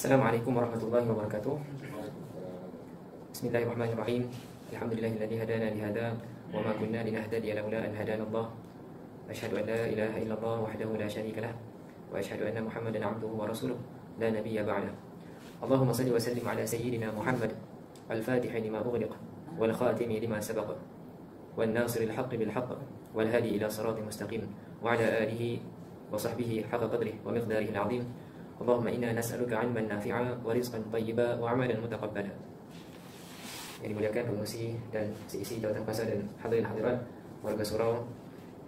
Assalamualaikum warahmatullahi wabarakatuh. Bismillahirrahmanirrahim. Alhamdulillahilladzi hadana li hada wa ma kunna linahtadiya laula an hadana Allah. Asyhadu an la ilaha illallah wahdahu la syarika lah wa asyhadu anna Muhammadan abduhu wa rasuluh la nabiyya ba'dah. Allahumma shalli wa sallim ala sayyidina Muhammad al-fatihi lima ughliq wal khatimi lima sabaq wan nasiril haqqi bil haqq wal hadi ila siratal mustaqim wa ala alihi wa sahbihi haqqa qadrihi wa miqdarihi al-'azim. Allahumma inna nas'aluka 'ilman nafi'a wa rizqan thayyiba wa 'amalan mutaqabbala. Yang dimuliakan pengurusi dan seisi jawatan kuasa dan hadirin-hadirat warga surau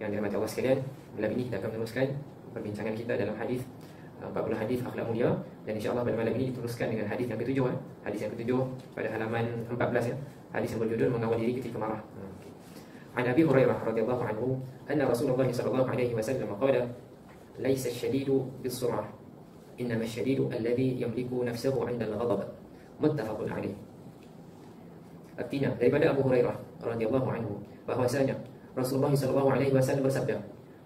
yang dirahmati Allah sekalian, malam ini kita akan meneruskan perbincangan kita dalam hadis 40 hadis akhlak mulia, dan insya-Allah pada malam ini diteruskan dengan hadis yang ketujuh. Hadis yang ketujuh pada halaman 14 ya. Hadis yang berjudul mengawal diri ketika marah. An Abi Hurairah radhiyallahu anhu anna Rasulullah sallallahu alaihi wasallam qala laisa asy-syadidu bis-sur'ah innama asy-syadidu alladhi yamliku nafsahu 'inda al-ghadab. Muttafaqun alaih. Artinya daripada Abu Hurairah radhiyallahu anhu bahwasanya Rasulullah sallallahu alaihi wasallam bersabda,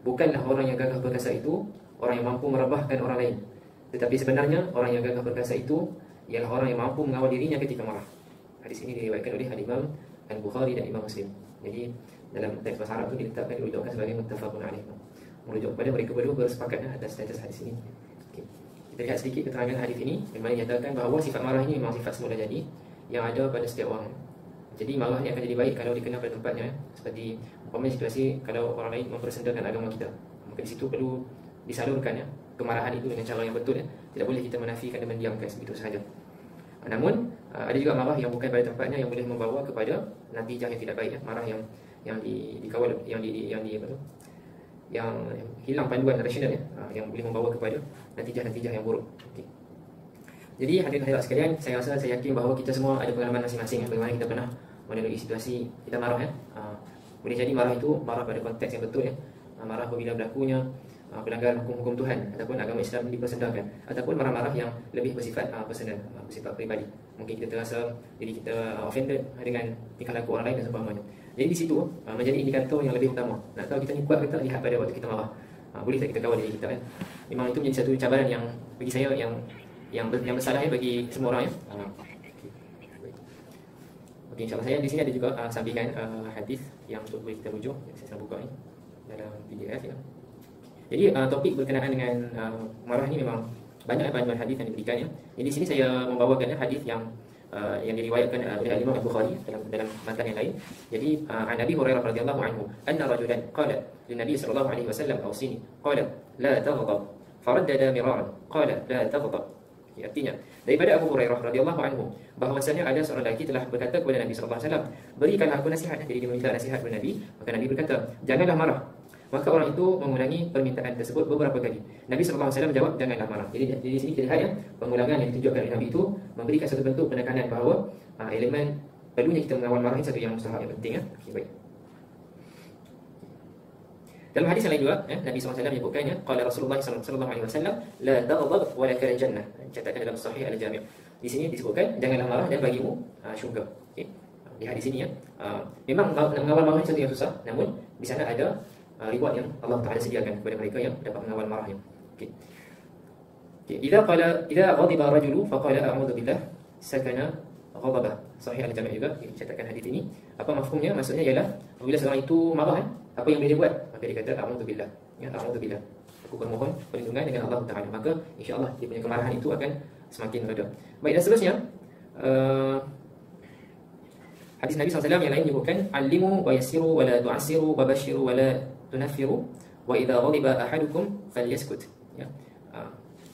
bukanlah orang yang gagah perkasa itu orang yang mampu merebahkan orang lain, tetapi sebenarnya orang yang gagah perkasa itu ialah orang yang mampu mengawal dirinya ketika marah. Hadis ini diriwayatkan oleh Imam Al-Bukhari dan Imam Muslim. Jadi dalam teks bahasa Arab itu diletakkan dirujukkan sebagai muttafaqun alaih, merujuk kepada mereka berdua bersepakat atas status hadis ini. Okay. Kita lihat sedikit keterangan hadis ini yang mana nyatakan bahawa sifat marah ini memang sifat semula jadi yang ada pada setiap orang. Jadi marah ni akan jadi baik kalau dikenal pada tempatnya. Seperti umpamanya situasi kalau orang lain mempersendakan agama kita, maka di situ perlu disalurkan ya kemarahan itu dengan cara yang betul ya. Tidak boleh kita menafikan dan mendiamkan begitu sahaja. Namun ada juga marah yang bukan pada tempatnya yang boleh membawa kepada natijah yang tidak baik ya. Marah yang dikawal yang hilang panduan rasional ya, yang boleh membawa kepada natijah-natijah yang buruk. Okay. Jadi hadirin-hadirat sekalian, saya yakin bahawa kita semua ada pengalaman masing-masing ya, bagaimana kita pernah melalui situasi kita marah ya. Boleh jadi marah itu marah pada konteks yang betul ya. Marah apabila berlakunya pelanggaran hukum-hukum Tuhan ataupun agama Islam dipersendakan, ataupun marah-marah yang lebih bersifat personal, bersifat peribadi. Mungkin kita terasa diri kita offended dengan tingkah laku orang lain dan seumpamanya. Jadi di situ menjadi indikator yang lebih utama. Nak tahu kita ni kuat ke tak, lihat pada waktu kita marah. Boleh tak kita kawal diri kita kan? Memang itu menjadi satu cabaran yang bagi saya yang bersalah ya bagi semua orang ya. Okey, insya-Allah saya di sini ada juga sampingan hadis yang boleh kita rujuk. Saya buka ni dalam PDF ya. Jadi topik berkenaan dengan marah ni memang banyak panduan hadis yang diberikan ya. Jadi di sini saya membawakan hadis yang diriwayatkan oleh Imam Al-Bukhari dalam matan yang lain. Jadi an Abi Hurairah radhiyallahu anhu anna rajulan qala lin Nabi sallallahu alaihi wasallam awsini qala la taghdab faraddada miraran qala la taghdab. Artinya daripada Abu Hurairah radhiyallahu anhu bahwasanya ada seorang lelaki telah berkata kepada Nabi sallallahu alaihi wasallam, berikanlah aku nasihat. Jadi dia meminta nasihat kepada Nabi, maka Nabi berkata, janganlah marah. Maka orang itu mengulangi permintaan tersebut beberapa kali. Nabi sallallahu alaihi wasallam menjawab, janganlah marah. Jadi di sini kita lihat ya, pengulangan yang ditunjukkan oleh Nabi itu memberikan satu bentuk penekanan bahawa elemen perlunya kita mengawal marah ini satu yang mustahab, yang penting ya. Okey, baik. Dalam hadis yang lain juga Nabi SAW menyebutkannya, qala Rasulullah sallallahu alaihi wasallam la taghdab wa laka al-jannah. Catatkan dalam Sahih Al-Jami'. Di sini disebutkan janganlah marah dan bagimu syurga. Okey. Lihat di sini ya. Memang mengawal marah itu satu yang susah, namun di sana ada reward yang Allah Taala sediakan kepada mereka yang dapat mengawal marahnya. Okey. Idza ghadiba rajulu faqala a'udzu billah sakana ghadabah. Sahih Al-Jami' juga catatkan hadis ini. Apa mafhumnya? Maksudnya ialah apabila seorang itu marah apa yang boleh dia buat? Maka dia kata a'udzu billah. Ya, a'udzu billah. Aku bermohon perlindungan dengan Allah Taala. Maka insya-Allah dia punya kemarahan itu akan semakin reda. Baik, dan seterusnya hadis Nabi SAW yang lain menyebutkan alimu wa yassiru wa la tu'assiru wa bashiru wa la tunaffiru wa idza ghadiba ahadukum falyaskut. Ya.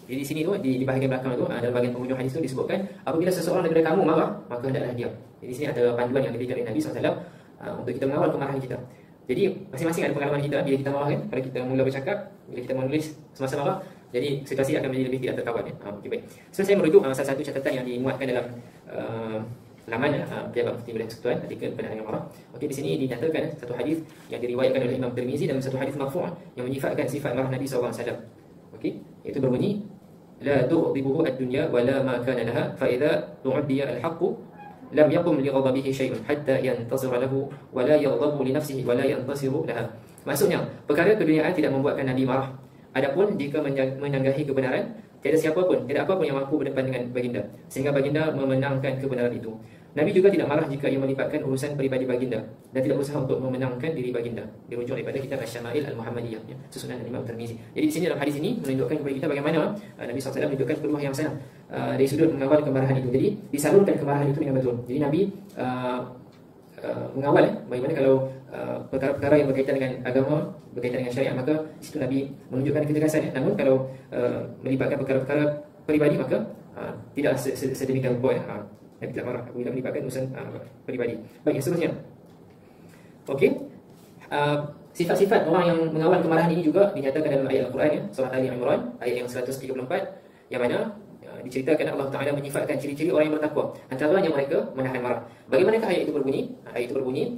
Jadi di sini tu di bahagian belakang tu dalam bahagian penghujung hadis tu disebutkan apabila seseorang daripada kamu marah maka hendaklah diam. Jadi di sini ada panduan yang diberikan oleh Nabi SAW untuk kita mengawal kemarahan kita. Jadi masing-masing ada pengalaman kita bila kita marah kan. Kalau kita mula bercakap, bila kita menulis semasa marah, jadi situasi akan menjadi lebih tidak terkawal ya. Okey, baik. So saya merujuk salah satu catatan yang dimuatkan dalam laman Pihak Mufti Wilayah Persekutuan artikel berkenaan dengan marah. Okey, di sini dinyatakan satu hadis yang diriwayatkan oleh Imam Tirmizi dan satu hadis marfu' yang menyifatkan sifat marah Nabi SAW. Okey, iaitu berbunyi la tughdibuhu ad-dunya wa la ma kana laha fa idza tu'diya al-haqqu lam yaqum li ghadabihi syai'un hatta yantasira lahu wa la yaghdabu li nafsihi wa la yantasiru laha. Maksudnya, perkara keduniaan tidak membuatkan Nabi marah. Adapun jika menanggahi kebenaran, tiada siapa pun, tiada apa pun yang mampu berdepan dengan baginda, sehingga baginda memenangkan kebenaran itu. Nabi juga tidak marah jika ia melibatkan urusan peribadi baginda dan tidak berusaha untuk memenangkan diri baginda. Dirujuk daripada kitab Asy-Syama'il Al-Muhammadiyah, ya, susunan Imam Tirmizi. Jadi di sini dalam hadis ini menunjukkan kepada kita bagaimana Nabi SAW menunjukkan peluang yang sangat dari sudut mengawal kemarahan itu. Jadi disalurkan kemarahan itu dengan betul. Jadi Nabi mengawal bagaimana kalau perkara-perkara yang berkaitan dengan agama, berkaitan dengan syariat, maka situ Nabi menunjukkan ketegasan. Namun kalau melibatkan perkara-perkara peribadi, maka tidak sedemikian rupa. Nabi tidak marah apabila melibatkan urusan peribadi. Baik, seterusnya. Okey. Sifat-sifat orang yang mengawal kemarahan ini juga dinyatakan dalam ayat Al-Quran, ya, surah Ali Imran ayat yang 134, yang mana diceritakan Allah Ta'ala menyifatkan ciri-ciri orang yang bertakwa. Antaranya mereka menahan marah. Bagaimanakah ayat itu berbunyi? Ayat itu berbunyi,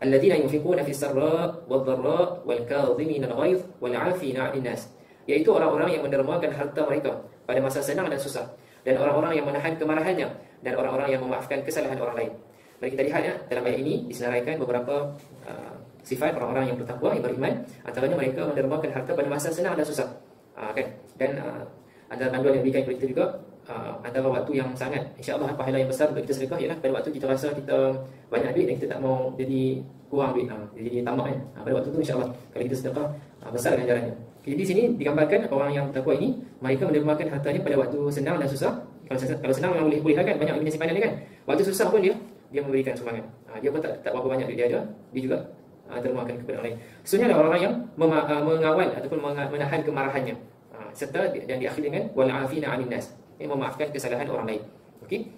alladzina yunfiquna fis sarra wad dharra wal kadhimina al-ghaidh wal 'afina 'anil nas. Yaitu orang-orang yang mendermakan harta mereka pada masa senang dan susah, dan orang-orang yang menahan kemarahannya, dan orang-orang yang memaafkan kesalahan orang lain. Mari kita lihat, ya, dalam ayat ini disenaraikan beberapa sifat orang-orang yang bertakwa, yang beriman. Antaranya mereka mendermakan harta pada masa senang dan susah. Kan? Dan antara panduan yang diberikan kepada kita juga, antara waktu yang sangat insya-Allah pahala yang besar untuk kita sedekah ialah pada waktu kita rasa kita banyak duit dan kita tak mau jadi kurang duit, jadi tamak, kan? Pada waktu itu insya-Allah kalau kita sedekah besar ganjarannya. Jadi di sini digambarkan orang yang bertakwa ini mereka mendermakan hartanya pada waktu senang dan susah. Kalau senang memang boleh kan, banyak duit simpanan dia, kan. Waktu susah pun dia memberikan sumbangan. Dia pun tak berapa banyak duit dia ada, dia juga dermakan kepada orang lain. Sebenarnya ada orang-orang yang mengawal ataupun menahan kemarahannya, serta dan diakhiri dengan wal 'afina 'anil nas, yang memaafkan kesalahan orang lain. Okey.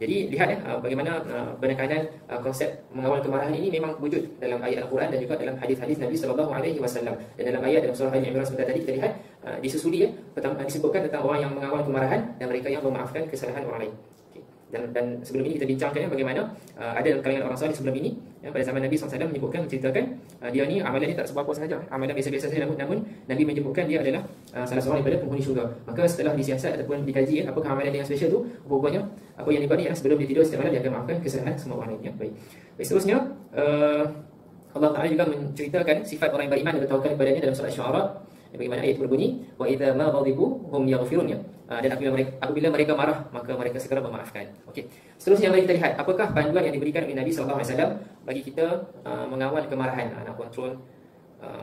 Jadi lihat, ya, bagaimana penekanan konsep mengawal kemarahan ini memang wujud dalam ayat Al-Quran dan juga dalam hadis-hadis Nabi sallallahu alaihi wasallam. Dan dalam ayat dalam surah Ali Imran sebentar tadi kita lihat disusuli, ya, pertama disebutkan tentang orang yang mengawal kemarahan dan mereka yang memaafkan kesalahan orang lain. Dan sebelum ini kita bincangkan, ya, bagaimana ada kalangan orang saleh sebelum ini, ya, pada zaman Nabi SAW menyebutkan, menceritakan dia ni amalan ni tak seberapa sahaja, amalan biasa-biasa saja, namun Nabi menyebutkan dia adalah salah seorang daripada penghuni syurga. Maka setelah disiasat ataupun dikaji, ya, apakah amalan dia yang special tu, rupanya apa yang dibagi ialah sebelum dia tidur setiap malam dia akan maafkan kesalahan semua orang lain. Ya. Baik, seterusnya Allah Ta'ala juga menceritakan sifat orang yang beriman dan bertawakal kepadanya dalam surah Asy-Syu'ara. Bagaimana ayat itu berbunyi, wa idza ma ghadibu hum yaghfirun, ya. Dan apabila mereka marah, maka mereka segera memaafkan. Okey. Seterusnya mari kita lihat apakah panduan yang diberikan oleh Nabi sallallahu alaihi wasallam bagi kita mengawal kemarahan, nak kontrol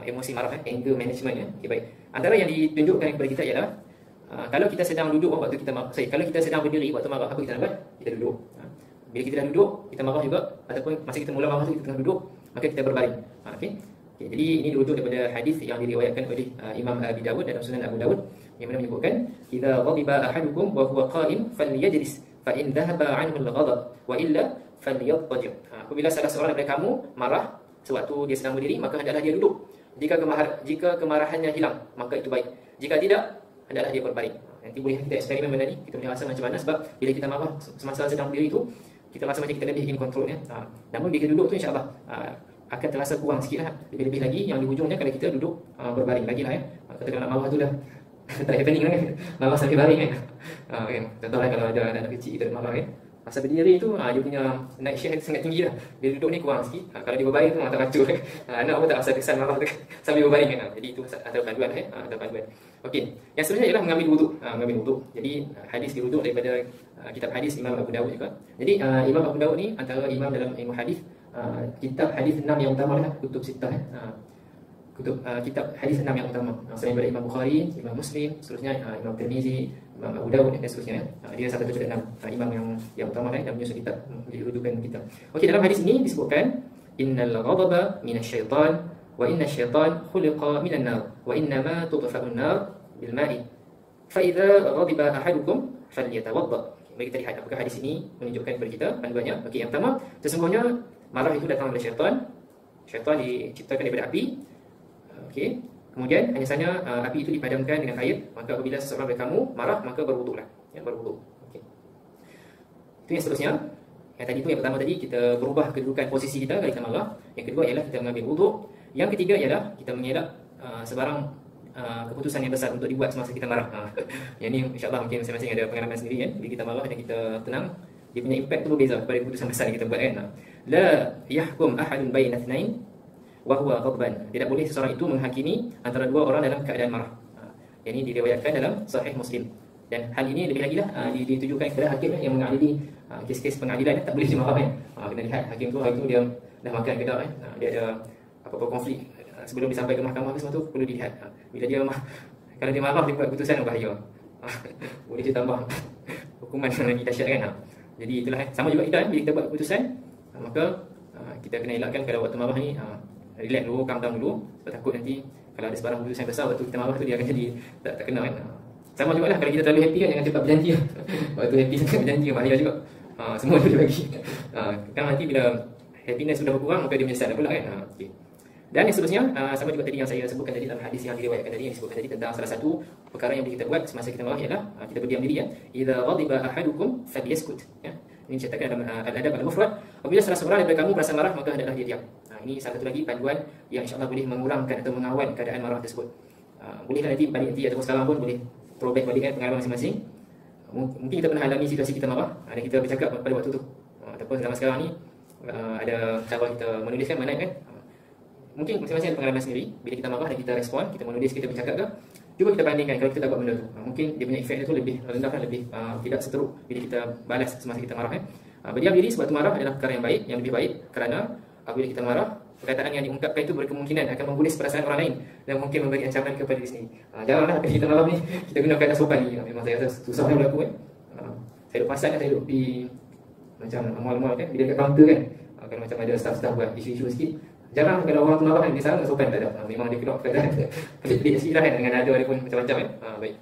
emosi marah, anger management, ya. Okey, baik. Antara yang ditunjukkan kepada kita ialah kalau kita sedang duduk waktu kita marah, kalau kita sedang berdiri waktu marah, apa kita nak buat? Kita duduk. Bila kita dah duduk, kita marah juga, ataupun masa kita mula marah tu kita tengah duduk, maka kita berbaring. Okey. Okay, jadi ini dirujuk daripada hadis yang diriwayatkan oleh Imam Abi Dawud dalam Sunan Abu Dawud, yang mana menyebutkan, "Idza ghadiba ahadukum wa huwa qa'im falyajlis fa in dhahaba 'anhu al-ghadab wa illa falyattaji'." Apabila salah seorang daripada kamu marah sewaktu dia sedang berdiri, maka hendaklah dia duduk. Jika kemarahannya hilang, maka itu baik. Jika tidak, hendaklah dia berbaring. Nanti boleh kita eksperimen benda ni, kita boleh rasa macam mana, sebab bila kita marah semasa sedang berdiri itu, kita rasa macam kita lebih in control, ya. Namun bila kita duduk tu insya-Allah akan terasa kurang sikit lah. Lebih-lebih lagi yang di hujungnya kalau kita duduk berbaring lagi lah, ya. Katakan nak marah tu dah tak happening lah, kan. Marah sambil baring, kan. Kan. Contohnya kalau ada anak kecil kita marah, kan. Masa berdiri tu dia punya night shift sangat tinggi lah. Dia duduk ni kurang sikit. Kalau dia berbaring tu tak kacau, kan. Anak pun tak rasa kesan marah tu, kan, sambil berbaring, kan. Jadi itu antara panduan, antara panduan. Okey. Yang seterusnya ialah mengambil wuduk. Mengambil wuduk. Jadi hadis dirujuk daripada kitab hadis Imam Abu Dawud juga. Jadi Imam Abu Dawud ni antara imam dalam ilmu hadis. Kitab hadis 6 yang utama lah, kutub sitah, kitab hadis 6 yang utama, selain daripada Imam Bukhari, Imam Muslim, seterusnya Imam Tirmizi, Imam Abu Dawud dan seterusnya. Dia satu daripada 6 imam yang utama dan menyusun kitab, menjadi rujukan kita. Okey, dalam hadis ini disebutkan, innal ghadaba minasyaitan wa innasyaitan khuliqa minan nar wa innama tudfa'un nar bil ma'i fa idza ghadiba ahadukum falyatawadda. Mari kita lihat apakah hadis ini menunjukkan kepada kita panduannya. Okey, yang pertama, sesungguhnya marah itu datang dari syaitan. Syaitan diciptakan daripada api. Okey. Kemudian hanya saja api itu dipadamkan dengan air. Maka apabila seseorang dari kamu marah, maka berwuduklah. Ya, berwuduk. Okey. Itu yang seterusnya. Yang tadi itu yang pertama tadi, kita berubah kedudukan posisi kita kalau kita marah. Yang kedua ialah kita mengambil wuduk. Yang ketiga ialah kita mengelak sebarang keputusan yang besar untuk dibuat semasa kita marah. Yang ni insya-Allah mungkin masing-masing ada pengalaman sendiri, kan. Bila kita marah dan kita tenang, dia punya impact tu berbeza daripada keputusan besar yang kita buat, kan. La yahkum ahadun baina ithnain wa huwa ghadban. Tidak boleh seseorang itu menghakimi antara dua orang dalam keadaan marah. Yang ini diriwayatkan dalam Sahih Muslim. Dan hal ini lebih lagi lah ditujukan kepada hakim yang mengadili kes-kes pengadilan tak boleh dimarah kan. Kena lihat hakim tu hari tu dia dah makan ke tak kan. Dia ada apa-apa konflik sebelum disampaikan ke mahkamah semua tu perlu dilihat. Bila dia kalau dia marah dia buat keputusan bahaya. Boleh dia tambah hukuman yang lagi dahsyat kan. Jadi itulah sama juga kita bila kita buat keputusan maka kita kena elakkan kalau waktu marah ni relax dulu, calm down dulu sebab takut nanti kalau ada sebarang keputusan besar waktu kita marah tu dia akan jadi tak kena kan. Sama juga lah kalau kita terlalu happy kan jangan cepat berjanji. Waktu happy sangat berjanji bahaya juga. Semua boleh bagi. Kan nanti bila happiness sudah berkurang maka dia menyesal pula kan. Okay. Dan yang seterusnya sama juga tadi yang saya sebutkan tadi dalam hadis yang diriwayatkan tadi yang disebutkan tadi tentang salah satu perkara yang boleh kita buat semasa kita marah ialah kita berdiam diri ya. Idza ghadiba ahadukum falyaskut ya. Ini dicatatkan dalam Al-Adab Al-Mufrad. Apabila salah seorang daripada kamu merasa marah maka hendaklah dia diam. Ini salah satu lagi panduan yang insya-Allah boleh mengurangkan atau mengawal keadaan marah tersebut. Bolehlah nanti balik nanti ataupun sekarang pun boleh throwback balik kan pengalaman masing-masing. Mungkin kita pernah alami situasi kita marah dan kita bercakap pada waktu tu. Ataupun zaman sekarang ni ada cara kita menuliskan mana kan. Mungkin masing-masing ada pengalaman sendiri. Bila kita marah dan kita respon, kita menulis, kita bercakap ke, cuba kita bandingkan kalau kita tak buat benda tu. Mungkin dia punya efek tu lebih rendah kan, lebih tidak seteruk bila kita balas semasa kita marah kan. Berdiam diri sebab tu marah adalah perkara yang baik, yang lebih baik kerana apabila kita marah, perkataan yang diungkapkan itu berkemungkinan akan membunis perasaan orang lain dan mungkin memberi ancaman kepada diri sendiri. Janganlah kalau kita marah ni kita guna kata sopan ni. Memang saya rasa susah berlaku kan. Saya duduk pasal kan, saya duduk di macam mall-mall kan, bila kat kaunter kan, kalau macam ada staff-staff buat isu-isu sikit, jarang kalau orang tu marah kan, dia salah tak sopan tak ada. Memang dia keluar perkataan pelik-pelik sikit lah kan, dengan nada dia pun macam-macam kan. Baik,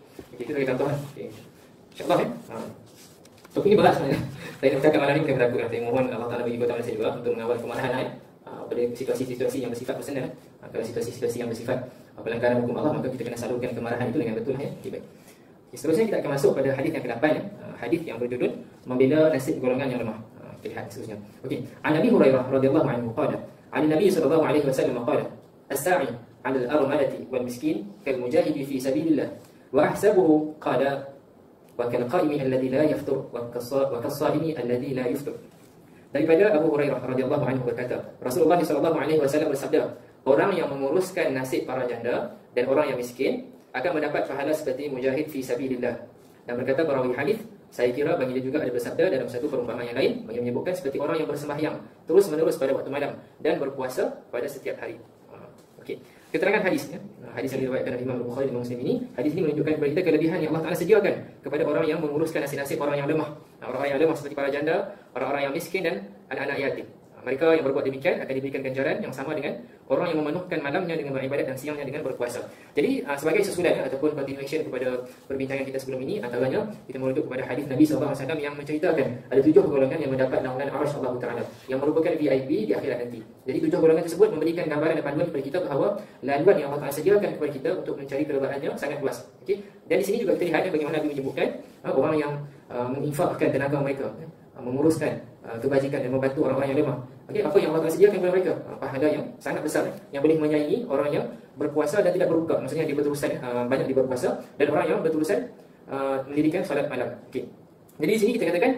itu sebagai contoh kan. InsyaAllah kan. Topik ni berat sebenarnya. Saya nak bercakap malam ni bukan berlaku lah. Saya mohon Allah Ta'ala bagi kekuatan saya juga untuk mengawal kemarahan pada situasi-situasi yang bersifat personal. Kalau situasi-situasi yang bersifat pelanggaran hukum Allah, maka kita kena salurkan kemarahan itu dengan betul ya. Okay, baik. Seterusnya kita akan masuk pada hadis yang ke-8 ya. Hadis yang berjudul membela nasib golongan yang lemah. Kita lihat seterusnya. Okey. An Nabi Hurairah radhiyallahu anhu qala, an Nabi sallallahu alaihi wasallam qala, as-sa'i 'ala al-armalati wal miskin kal mujahidi fi sabilillah wa ahsabuhu qala wa kal qa'imi alladhi la yaftur wa kas-sa'imi alladhi la yuftur. Daripada Abu Hurairah radhiyallahu anhu berkata, Rasulullah sallallahu alaihi wasallam bersabda, orang yang menguruskan nasib para janda dan orang yang miskin akan mendapat pahala seperti mujahid fi sabilillah. Dan berkata perawi hadis, saya kira baginda juga ada bersabda dalam satu perumpamaan yang lain, baginda menyebutkan seperti orang yang bersembahyang terus menerus pada waktu malam dan berpuasa pada setiap hari. Okey. Keterangan hadis ya. Hadis yang diriwayatkan oleh Imam Bukhari dan Muslim ini, hadis ini menunjukkan kepada kita kelebihan yang Allah Taala sediakan kepada orang yang menguruskan nasib-nasib orang yang lemah. Orang-orang yang lemah seperti para janda, orang-orang yang miskin dan anak-anak yatim. Mereka yang berbuat demikian akan diberikan ganjaran yang sama dengan orang yang memenuhkan malamnya dengan beribadat dan siangnya dengan berpuasa. Jadi sebagai susulan ataupun continuation kepada perbincangan kita sebelum ini, antaranya kita merujuk kepada hadis Nabi SAW yang menceritakan ada 7 golongan yang mendapat naungan Arsy Allah Taala yang merupakan VIP di akhirat nanti. Jadi 7 golongan tersebut memberikan gambaran dan panduan kepada kita bahawa laluan yang Allah Taala sediakan kepada kita untuk mencari keredaannya sangat luas. Okey. Dan di sini juga kita lihat bagaimana Nabi menyebutkan orang yang menginfakkan tenaga mereka, menguruskan kebajikan dan membantu orang-orang yang lemah. Okey, apa yang Allah Taala sediakan kepada mereka? Pahala yang sangat besar yang boleh menyaingi orang yang berpuasa dan tidak berbuka. Maksudnya dia berterusan banyak dia berpuasa dan orang yang berterusan mendirikan solat malam. Okey. Jadi di sini kita katakan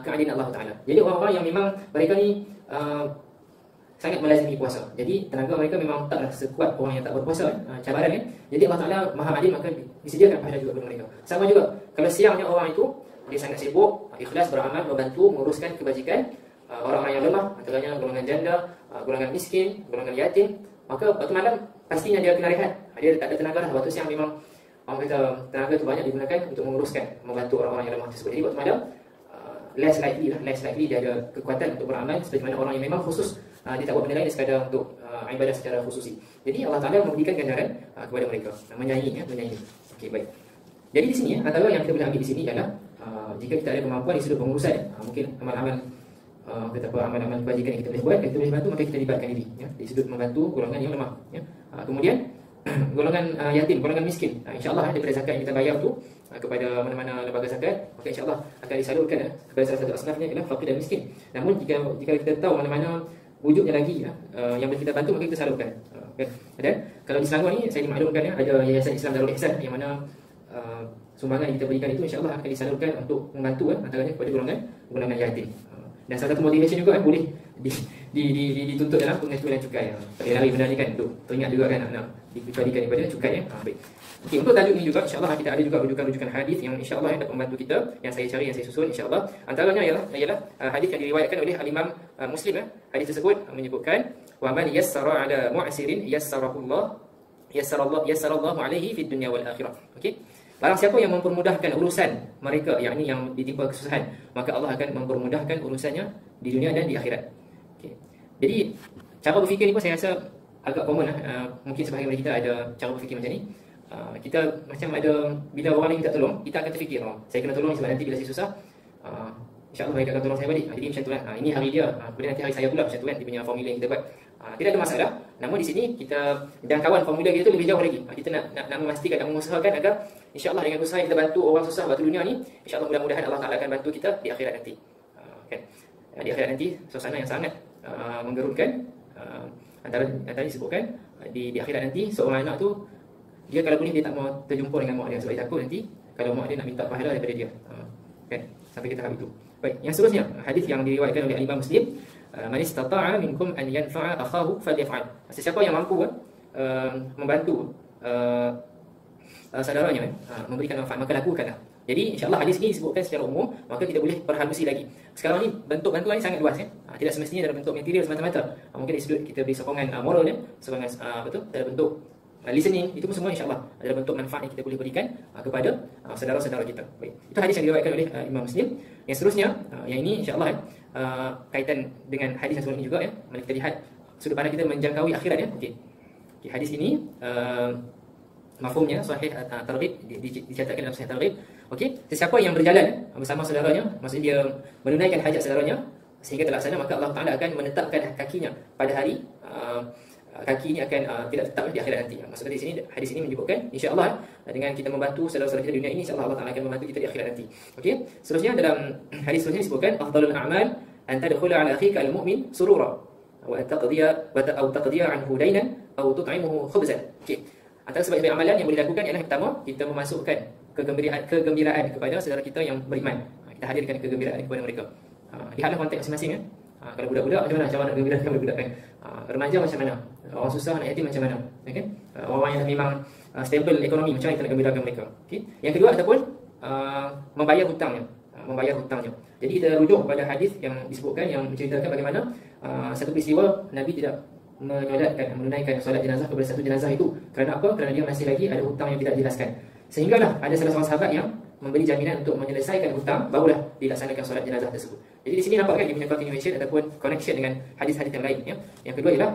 keadilan Allah Taala. Jadi orang-orang yang memang mereka ni sangat melazimi puasa. Jadi tenaga mereka memang taklah sekuat orang yang tak berpuasa cabaran kan. Jadi Allah Taala Maha Adil maka disediakan pahala juga kepada mereka. Sama juga kalau siangnya orang itu dia sangat sibuk, ikhlas beramal, membantu menguruskan kebajikan orang-orang yang lemah, antaranya golongan janda, golongan miskin, golongan yatim, maka waktu malam pastinya dia kena rehat. Dia tak ada tenaga lah. Waktu siang memang orang kata tenaga itu banyak digunakan untuk menguruskan, membantu orang-orang yang lemah tersebut. Jadi waktu malam less likely dia ada kekuatan untuk beramal seperti mana orang yang memang khusus dia tak buat benda lain sekadar untuk ibadah secara khususi. Jadi Allah Taala memberikan ganjaran kepada mereka, menyaingi. Okey, baik. Jadi di sini antara yang kita boleh ambil di sini ialah jika kita ada kemampuan di sudut pengurusan, mungkin amal-amal amalan kebajikan yang kita boleh buat, kita boleh bantu, maka kita libatkan diri ya, di sudut membantu golongan yang lemah ya. Kemudian golongan yatim, golongan miskin, insya-Allah daripada zakat yang kita bayar tu kepada mana-mana lembaga zakat, maka insya-Allah akan disalurkan kepada salah satu asnafnya ialah fakir dan miskin. Namun jika kita tahu mana-mana wujudnya lagi yang boleh kita bantu, maka kita salurkan. Dan kalau di Selangor ni saya dimaklumkan ada Yayasan Islam Darul Ihsan yang mana sumbangan yang kita berikan itu insya-Allah akan disalurkan untuk membantu antaranya kepada golongan yatim. Dan salah satu motivation juga boleh dituntut dalam pengaturan cukai. Tak boleh lari benda ni kan, untuk teringat juga kan nak diberikan daripada cukai ya. Baik. Okey, untuk tajuk ini juga insya-Allah kita ada juga rujukan-rujukan hadis yang insya-Allah dapat membantu kita, yang saya cari, yang saya susun insya-Allah. Antaranya ialah hadis yang diriwayatkan oleh Al-Imam Muslim. Hadis tersebut menyebutkan wa man yassara ala mu'sirin yassarallahu alaihi fid dunya wal akhirah. Okey. Barang siapa yang mempermudahkan urusan mereka, yakni yang ditimpa kesusahan, maka Allah akan mempermudahkan urusannya di dunia dan di akhirat. Okay. Jadi cara berfikir ni pun saya rasa agak common lah. Mungkin sebahagian dari kita ada cara berfikir macam ni. Kita macam ada, bila orang lain minta tolong, kita akan terfikir, saya kena tolong sebab nanti bila saya susah, insya-Allah mereka akan tolong saya balik. Jadi macam tu lah. Ini hari dia, kemudian nanti hari saya pula, macam tu kan dia punya formula yang kita buat. Tidak ada masalah. Namun di sini kita jangkauan formula kita tu lebih jauh lagi. Kita nak memastikan, nak mengusahakan agar insya-Allah dengan usaha kita bantu orang susah, bantu dunia ni, insya-Allah mudah-mudahan Allah Taala akan bantu kita di akhirat nanti. Kan? Di akhirat nanti suasana yang sangat menggerunkan. Antara disebutkan di akhirat nanti seorang anak tu, dia kalau boleh dia tak mau terjumpa dengan mak dia sebab dia takut nanti kalau mak dia nak minta pahala daripada dia. Kan? Sampai ke tahap itu. Baik, yang seterusnya hadis yang diriwayatkan oleh Imam Muslim, man istata'a minkum an yanfa'a akhahu falyaf'al. Sesiapa yang mampu membantu saudaranya memberikan manfaat, maka lakukanlah. Jadi insya-Allah hadis ini disebutkan secara umum, maka kita boleh perhalusi lagi. Sekarang ni bentuk bantuan ni sangat luas ya. Tidak semestinya dalam bentuk material semata-mata. Mungkin dari sudut kita beri sokongan moral ya, sokongan dalam bentuk listening, itu pun semua insya-Allah adalah bentuk manfaat yang kita boleh berikan kepada saudara-saudara kita. Baik. Itu hadis yang diriwayatkan oleh Imam Muslim. Yang seterusnya, yang ini insya-Allah kaitan dengan hadis yang sebelum ini juga ya. Mari kita lihat sudut pandang kita menjangkaui akhirat ya. Okey. Hadis ini mafhumnya sahih targhib, dicatatkan dalam sahih targhib. Okey, sesiapa yang berjalan bersama saudaranya, maksudnya dia menunaikan hajat saudaranya sehingga terlaksana, maka Allah Taala akan menetapkan kakinya pada hari kaki ini akan tidak tetap di akhirat nanti. Maksudnya di sini hadis ini menyebutkan insya-Allah dengan kita membantu saudara-saudara kita di dunia ini, insya-Allah Allah Taala akan membantu kita di akhirat nanti. Okey. Seterusnya dalam hadis seterusnya disebutkan afdalul a'mal an tadkhula ala akhika al-mu'min surura wa taqdiya anhu dainan aw tut'imuhu khubzan. Okey. Antara sebaik-baik amalan yang boleh dilakukan ialah yang pertama, kita memasukkan kegembiraan kepada saudara kita yang beriman. Kita hadirkan kegembiraan kepada mereka. Lihatlah konteks masing-masing ya. Kalau budak-budak macam mana cara nak gembirakan budak-budak kan? Remaja macam mana? Orang susah, anak yatim macam mana? Okay? Orang yang memang stable ekonomi, macam mana kita nak gembirakan mereka? Okay? Yang kedua ataupun membayar hutangnya. Jadi kita rujuk kepada hadis yang disebutkan yang menceritakan bagaimana satu peristiwa Nabi tidak menunaikan solat jenazah kepada satu jenazah itu. Kerana apa? Kerana dia masih lagi ada hutang yang tidak dijelaskan. Sehinggalah ada salah seorang sahabat yang memberi jaminan untuk menyelesaikan hutang, barulah dilaksanakan solat jenazah tersebut. Jadi di sini nampak kan dia punya continuation ataupun connection dengan hadis-hadis yang lain ya. Yang kedua ialah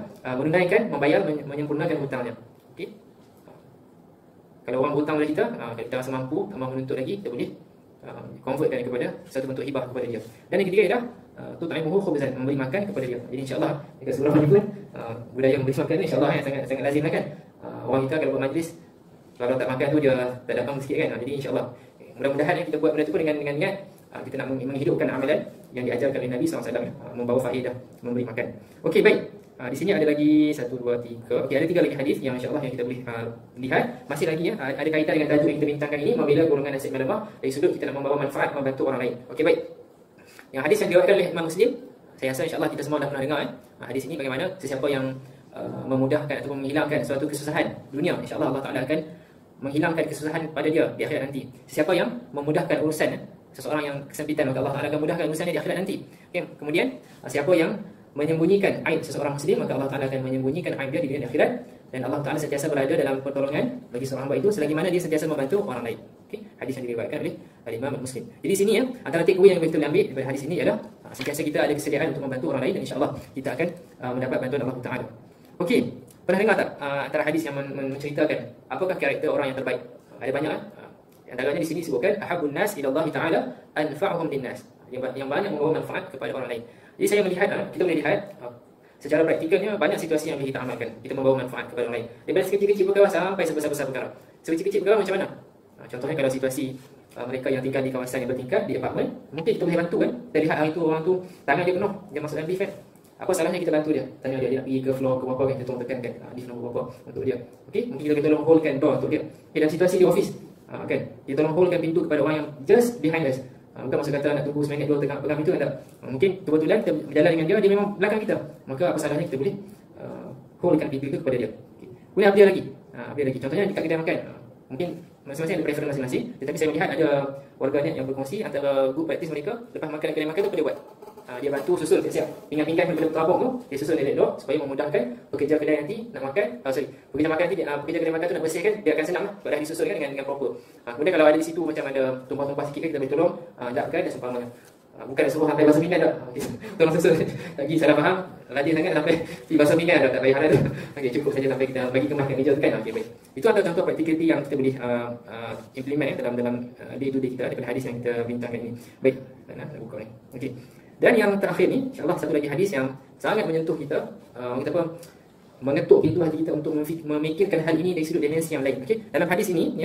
membayar, menyempurnakan hutangnya. Okey. Kalau orang berhutang kepada kita, kalau kita rasa mampu, tak mahu menuntut lagi, kita boleh convertkan kepada satu bentuk hibah kepada dia. Dan yang ketiga ialah tut'imuhu khubzan, memberi makan kepada dia. Jadi insya-Allah dekat sebelah ni pun budaya memberi makan ni insya-Allah sangat lazim kan. Orang kita kalau buat majlis, kalau tak makan tu dia tak datang sikit kan. Jadi insya-Allah mudah-mudahan kita buat benda tu dengan niat kita nak menghidupkan amalan yang diajarkan oleh Nabi SAW, membawa faedah, memberi makan. Okey, baik. Di sini ada lagi 1, 2, 3. Okey, ada 3 lagi hadis yang insya-Allah yang kita boleh lihat. Masih lagi ya, ada kaitan dengan tajuk yang kita bincangkan ini, membela golongan nasib malamah dari sudut kita nak membawa manfaat, membantu orang lain. Okey, baik. Yang hadis yang diriwayatkan oleh Imam Muslim, saya rasa insya-Allah kita semua dah pernah dengar hadis ini, bagaimana sesiapa yang memudahkan atau menghilangkan suatu kesusahan dunia, insya-Allah Allah Taala akan menghilangkan kesusahan pada dia di akhirat nanti. Siapa yang memudahkan urusan seseorang yang kesempitan, maka Allah Taala akan mudahkan urusannya di akhirat nanti. Okay. Kemudian siapa yang menyembunyikan aib seseorang muslim, maka Allah Taala akan menyembunyikan aib dia di dunia dan akhirat, dan Allah Taala sentiasa berada dalam pertolongan bagi seorang hamba itu selagi mana dia sentiasa membantu orang lain. Okay. Hadis yang diriwayatkan oleh Imam Muslim. Jadi sini ya, antara takeaway yang kita ambil daripada hadis ini ialah sentiasa kita ada kesediaan untuk membantu orang lain, dan insya-Allah kita akan mendapat bantuan Allah Taala. Okey. Pernah dengar tak antara hadis yang menceritakan apakah karakter orang yang terbaik? Ada banyak antaranya di sini disebutkan ahabun nas ila Allah Taala anfa'uhum linnas, yang banyak membawa manfaat kepada orang lain. Jadi saya melihat, kita boleh lihat secara praktikalnya banyak situasi yang boleh kita amalkan, kita membawa manfaat kepada orang lain. Daripada sekecil-kecil perkara sampai sebesar-besar perkara. Sekecil-kecil perkara macam mana? Contohnya kalau situasi mereka yang tinggal di kawasan yang bertingkat, di apartmen, mungkin kita boleh bantu kan. Kita lihat hari tu orang tu tangan dia penuh, dia masuk dalam lift kan. Apa salahnya kita bantu dia? Tanya dia nak pergi ke floor ke berapa kan, kita tolong tekankan di floor berapa untuk dia. Okey, mungkin kita tolong holdkan door untuk dia. Okay, dalam situasi di office, kan, kita tolong holdkan pintu kepada orang yang just behind us. Bukan maksud kata nak tunggu seminit dua tengah pegang pintu kan tak. Mungkin kebetulan kita berjalan dengan dia memang belakang kita. Maka apa salahnya kita boleh hold dekat pintu itu kepada dia. Okay. Boleh update lagi. Update lagi. Contohnya dekat kedai makan. Mungkin masing-masing ada preference masing-masing. Tetapi saya melihat ada warganet yang berkongsi antara good practice mereka lepas makan kedai makan tu apa dia buat? Dia bantu susun siap-siap pinggan-pinggan daripada terabung tu, dia susun elok-elok supaya memudahkan pekerja kedai nanti nak makan, pekerja makan nanti pekerja kedai makan tu nak bersihkan dia akan senang lah sebab dah disusun kan dengan proper. Kemudian kalau ada di situ macam ada tumpah-tumpah sikit kan kita boleh tolong dakkan dan seumpamanya. Bukan nak suruh sampai basuh pinggan tak. Tolong susun. Lagi salah faham, rajin sangat sampai pergi basuh pinggan tak payah lah tu. Okey, cukup saja sampai kita bagi kemas kat meja tu kan. Okey, baik. Itu antara contoh practicality yang kita boleh implement dalam day to day kita daripada hadis yang kita bincangkan ini. Baik, nak buka ni. Okey. Dan yang terakhir ni, insya-Allah satu lagi hadis yang sangat menyentuh kita, mengetuk pintu hati kita untuk memikirkan hal ini dari sudut dimensi yang lain. Okey. Dalam hadis ini,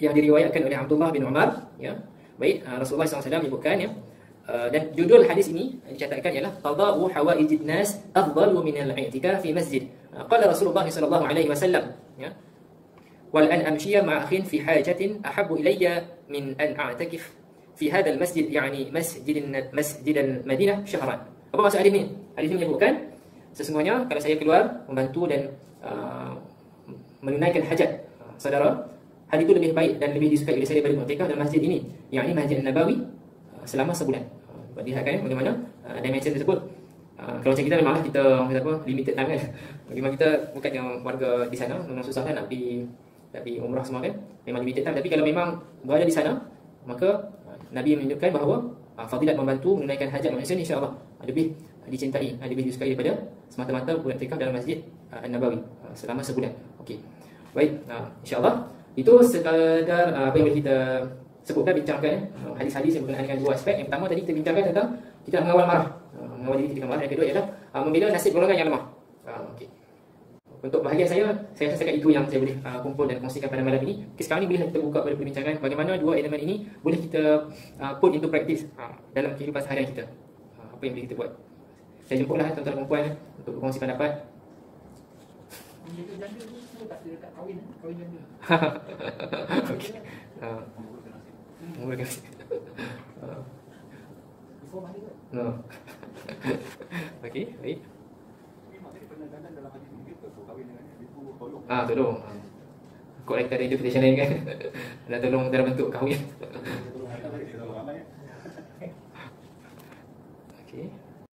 yang diriwayatkan oleh Abdullah bin Umar, ya. Baik, Rasulullah SAW menyebutkan ya. Dan judul hadis ini dicatatkan ialah qada'u hawaijid nas afdalu min al-i'tikaf fi masjid. Qala Rasulullah sallallahu alaihi wasallam, ya. Wal an amshiya ma'a akhin fi hajatin ahabbu ilayya min an a'takif fi hadha al-masjid, yani masjid al-Madinah syahran. Apa maksud hadis ini? Hadis ini menyebutkan sesungguhnya kalau saya keluar membantu dan menunaikan hajat saudara, hal itu lebih baik dan lebih disukai oleh saya daripada muktikaf dalam masjid ini, yakni Masjid Nabawi selama sebulan. Lihatkan bagaimana dimension tersebut. Kalau macam kita memanglah kita limited time kan. Memang kita bukan yang warga di sana, memang susah kan nak pergi umrah semua kan. Memang limited time, tapi kalau memang berada di sana, maka Nabi menunjukkan bahawa fadilat membantu menunaikan hajat manusia ni insya-Allah lebih dicintai, lebih disukai daripada semata-mata beriktikaf dalam Masjid Nabawi selama sebulan. Okey. Baik, insya-Allah itu sekadar apa yang boleh kita sebutkan, bincangkan hadis-hadis yang berkenaan dengan dua aspek. Yang pertama tadi kita bincangkan tentang kita mengawal marah, mengawal diri ketika marah. Yang kedua ialah membela nasib golongan yang lemah. Okey. Untuk bahagian saya rasa setakat itu yang saya boleh kumpul dan kongsikan pada malam ini. Okay, sekarang ni boleh kita buka pada perbincangan bagaimana dua elemen ini boleh kita put into practice dalam kehidupan seharian kita. Apa yang boleh kita buat. Saya jemputlah tuan-tuan dan puan untuk berkongsi pendapat. Kahwin janda. Okey. Mula kasih. Okey, baik. Tolong. Kolektor interpretation lain kan. Dah tolong dalam bentuk kahwin.